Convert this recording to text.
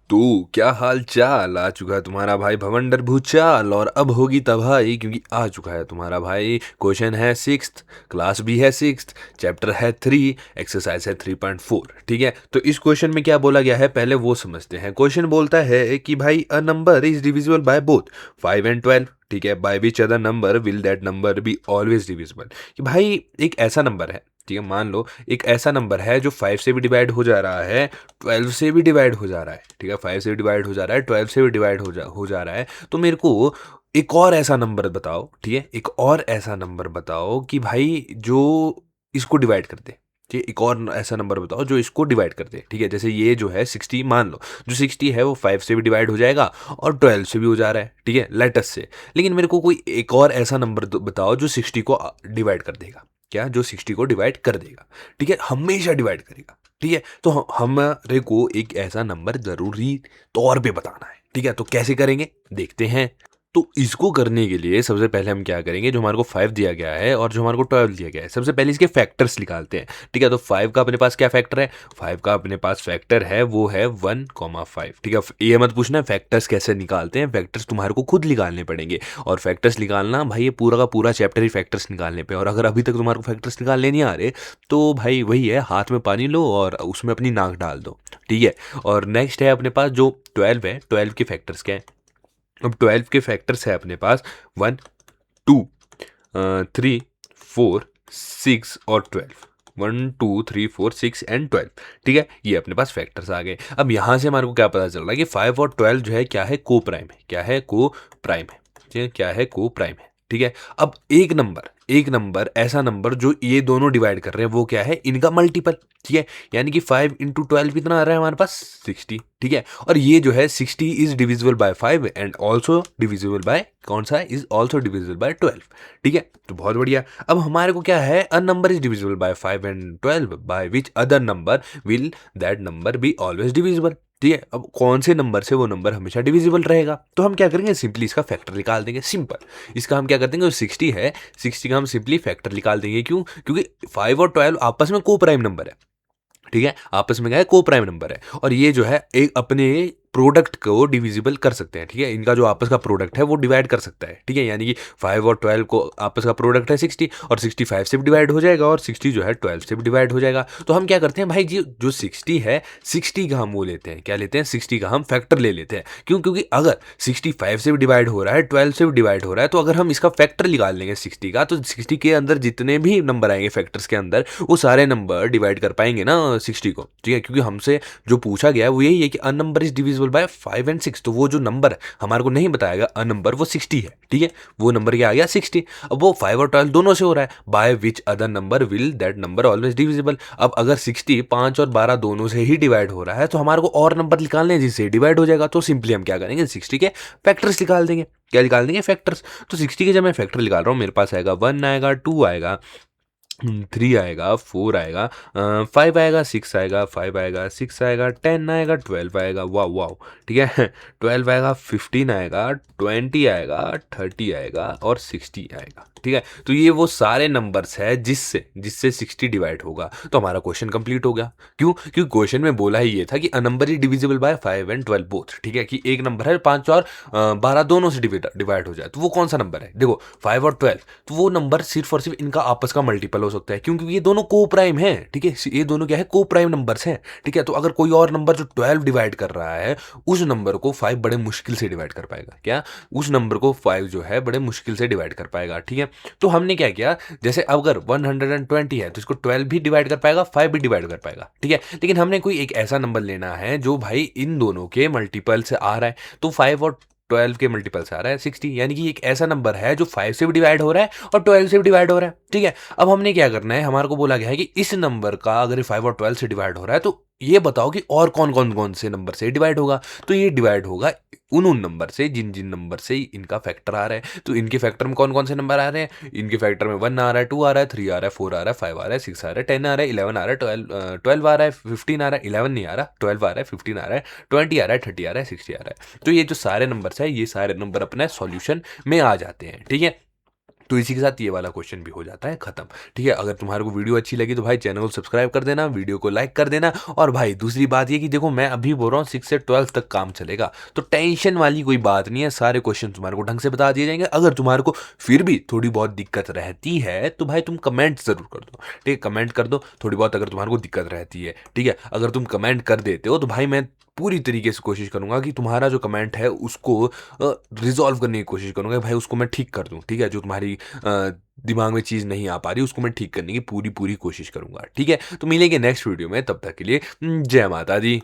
तो क्या हाल चाल। आ चुका है तुम्हारा भाई भवंडर भूचाल और अब होगी तबाही, क्योंकि आ चुका है तुम्हारा भाई। क्वेश्चन है सिक्स्थ, क्लास भी है सिक्स्थ, चैप्टर है 3, एक्सरसाइज है 3.4। ठीक है, तो इस क्वेश्चन में क्या बोला गया है पहले वो समझते हैं। क्वेश्चन बोलता है कि भाई a number is divisible by both 5 and 12। ठीक है, by which other number will that number be always divisible. कि भाई एक ऐसा नंबर है, ठीक है, मान लो एक ऐसा नंबर है जो 5 से भी डिवाइड हो जा रहा है, 12 से भी डिवाइड हो जा रहा है। ठीक है, 5 से भी डिवाइड हो जा रहा है, 12 से भी डिवाइड हो जा रहा है। तो मेरे को एक और ऐसा नंबर बताओ, ठीक है, एक और ऐसा नंबर बताओ कि भाई जो इसको डिवाइड कर दे। ठीक है, एक और ऐसा नंबर बताओ जो इसको डिवाइड कर दे। ठीक है, जैसे ये जो है 60, मान लो जो 60 है वो 5 से भी डिवाइड हो जाएगा और 12 से भी हो जा रहा है। ठीक है, लेटस से। लेकिन मेरे को कोई एक और ऐसा नंबर बताओ जो 60 को डिवाइड कर देगा। क्या? जो 60 को डिवाइड कर देगा। ठीक है, हमेशा डिवाइड करेगा। ठीक है, तो हमारे को एक ऐसा नंबर जरूरी तौर पे बताना है। ठीक है, तो कैसे करेंगे देखते हैं। तो इसको करने के लिए सबसे पहले हम क्या करेंगे, जो हमारे को 5 दिया गया है और जो हमारे को 12 दिया गया है, सबसे पहले इसके फैक्टर्स निकालते हैं। ठीक है, तो 5 का अपने पास क्या फैक्टर है? 5 का अपने पास फैक्टर है वो है 1,5। ठीक है, ये मत पूछना फैक्टर्स कैसे निकालते हैं, फैक्टर्स तुम्हारे को खुद निकालने पड़ेंगे। और फैक्टर्स निकालना भाई ये पूरा का पूरा चैप्टर ही फैक्टर्स निकालने पे। और अगर अभी तक तुम्हारे को फैक्टर्स निकालने नहीं आ रहे तो भाई वही है, हाथ में पानी लो और उसमें अपनी नाक डाल दो। ठीक है, और नेक्स्ट है अपने पास जो 12 है, 12 के फैक्टर्स क्या है? अब 12 के फैक्टर्स है अपने पास 1, 2, 3, 4, 6 और 12। 1, 2, 3, 4, 6 एंड 12। ठीक है, ये अपने पास फैक्टर्स आ गए। अब यहाँ से हमारे को क्या पता चल रहा है कि 5 और 12 जो है क्या है? को प्राइम है। क्या है? को प्राइम है। ठीक है, क्या है? को प्राइम है। ठीक है, अब एक नंबर ऐसा नंबर जो ये दोनों डिवाइड कर रहे हैं वो क्या है? इनका मल्टीपल। ठीक है, यानी कि 5 इंटू 12 कितना आ रहा है हमारे पास? 60। ठीक है, और ये जो है 60 is divisible by 5 and also divisible by कौन सा है? Is also divisible by 12। ठीक है, तो बहुत बढ़िया। अब हमारे को क्या है? A number is divisible by 5 and 12 by which other number will that number be always divisible. ठीक है, अब कौन से नंबर से वो नंबर हमेशा डिविजिबल रहेगा? तो हम क्या करेंगे? सिंपली इसका फैक्टर निकाल देंगे। सिंपल, इसका हम क्या कर देंगे? जो 60 है, 60 का हम सिंपली फैक्टर निकाल देंगे। क्यों? क्योंकि 5 और 12 आपस में को प्राइम नंबर है। ठीक है, आपस में क्या है? को प्राइम नंबर है। और ये जो है एक अपने प्रोडक्ट को डिविजिबल कर सकते हैं। ठीक है, इनका जो आपस का प्रोडक्ट है वो डिवाइड कर सकता है। ठीक है, यानी कि 5 और 12 को आपस का प्रोडक्ट है 60, और 60 5 से भी डिवाइड हो जाएगा और 60 जो है 12 से भी डिवाइड हो जाएगा। तो हम क्या करते हैं भाई जी, जो 60 है, 60 का हम वो लेते हैं, क्या लेते हैं? 60 का हम फैक्टर ले लेते हैं। क्यों? क्योंकि अगर 65 से भी डिवाइड हो रहा है, 12 से भी डिवाइड हो रहा है, तो अगर हम इसका फैक्टर निकाल लेंगे 60 का, तो 60 के अंदर जितने भी नंबर आएंगे फैक्टर्स के अंदर, वो सारे नंबर डिवाइड कर पाएंगे ना 60 को। ठीक है, क्योंकि हमसे जो पूछा गया है वो यही है कि a number is divisible by 5 and 6। तो वो जो नंबर हमारे को नहीं बताएगा अ नंबर, वो 60 है। ठीक है, वो नंबर क्या आ गया? 60। अब वो 5 और 12 दोनों से हो रहा है, by which other number will that number always divisible. अब अगर 60 5 और 12 दोनों से ही डिवाइड हो रहा है तो हमारे को और नंबर निकालने हैं जिससे डिवाइड हो जाएगा। तो सिंपली हम क्या करेंगे? 60 के फैक्टर्स निकाल देंगे। क्या निकाल देंगे? फैक्टर्स। तो 60 के जब मैं फैक्टर निकाल रहा हूँ, मेरे पास आएगा 1 आएगा, 2 आएगा, 3 आएगा, 4 आएगा, 5 आएगा, 6 आएगा, 5 आएगा, 6 आएगा, 10 आएगा, 12 आएगा। वाह वाह। ठीक है, 12 आएगा, 15 आएगा, 20 आएगा, 30 आएगा और 60 आएगा। ठीक है, तो ये वो सारे नंबर्स है जिससे जिससे 60 डिवाइड होगा। तो हमारा क्वेश्चन कंप्लीट हो गया। क्यों? क्योंकि क्वेश्चन में बोला ही ये था कि a number is divisible by 5 and 12 both. ठीक है, कि एक नंबर है 5 और 12 दोनों से डिवाइड हो जाए, तो वो कौन सा नंबर है? देखो 5 और 12, तो वो नंबर सिर्फ और सिर्फ इनका आपस का मल्टीपल हो सकता है। क्योंकि ये दोनों को प्राइम है। ठीक है, ये दोनों क्या है? को प्राइम नंबर्स हैं। ठीक है, तो अगर कोई और नंबर जो 12 डिवाइड कर रहा है, उस नंबर को 5 बड़े मुश्किल से डिवाइड कर पाएगा। क्या? उस नंबर को 5 जो है बड़े मुश्किल से डिवाइड कर पाएगा। ठीक है, तो हमने क्या किया, जैसे अगर 120 है तो इसको 12 भी डिवाइड कर पाएगा, 5 भी डिवाइड कर पाएगा। ठीक है, लेकिन हमने कोई एक ऐसा नंबर लेना है जो भाई इन दोनों के मल्टीपल से आ रहा है। तो 5 और 12 के मल्टीपल से आ रहा है 60, यानी कि एक ऐसा नंबर है जो 5 से भी डिवाइड हो रहा है और 12 से भी डिवाइड हो रहा है। ठीक है, अब हमने क्या करना है, हमारे को बोला गया है कि इस नंबर का अगर 5 और 12 से डिवाइड हो रहा है तो ये बताओ कि और कौन से नंबर से डिवाइड होगा। तो ये डिवाइड होगा उन नंबर से जिन जिन नंबर से इनका फैक्टर आ रहा है। तो इनके फैक्टर में कौन से नंबर आ रहे हैं? इनके फैक्टर में 1 आ रहा है, 2 आ रहा है, 3 आ रहा है, 4 आ रहा है, 5 आ रहा है, 6 आ रहा है, 10 आ रहा है, 11 आ रहा है, 12 आ रहा है, 15 आ रहा है, 11 नहीं आ रहा, 12 आ रहा है, 15 आ रहा है, 20 आ रहा है, 30 आ रहा है, 60 आ रहा है। तो ये जो सारे नंबर्स है, ये सारे नंबर अपने सॉल्यूशन में आ जाते हैं। ठीक है, तो इसी के साथ ये वाला क्वेश्चन भी हो जाता है खत्म। ठीक है, अगर तुम्हारे को वीडियो अच्छी लगी तो भाई चैनल को सब्सक्राइब कर देना, वीडियो को लाइक कर देना। और भाई दूसरी बात ये कि देखो मैं अभी बोल रहा हूँ 6 से 12 तक काम चलेगा, तो टेंशन वाली कोई बात नहीं है, सारे क्वेश्चन तुम्हारे को ढंग से बता दिए जाएंगे। अगर तुम्हारे को फिर भी थोड़ी बहुत दिक्कत रहती है तो भाई तुम कमेंट जरूर कर दो। ठीक है, कमेंट कर दो थोड़ी बहुत अगर तुम्हारे को दिक्कत रहती है। ठीक है, अगर तुम कमेंट कर देते हो तो भाई मैं पूरी तरीके से कोशिश करूंगा कि तुम्हारा जो कमेंट है उसको रिजॉल्व करने की कोशिश करूंगा भाई, उसको मैं ठीक कर दूं। ठीक है, जो तुम्हारी दिमाग में चीज़ नहीं आ पा रही उसको मैं ठीक करने की पूरी पूरी कोशिश करूंगा। ठीक है, तो मिलेंगे नेक्स्ट वीडियो में, तब तक के लिए जय माता दी।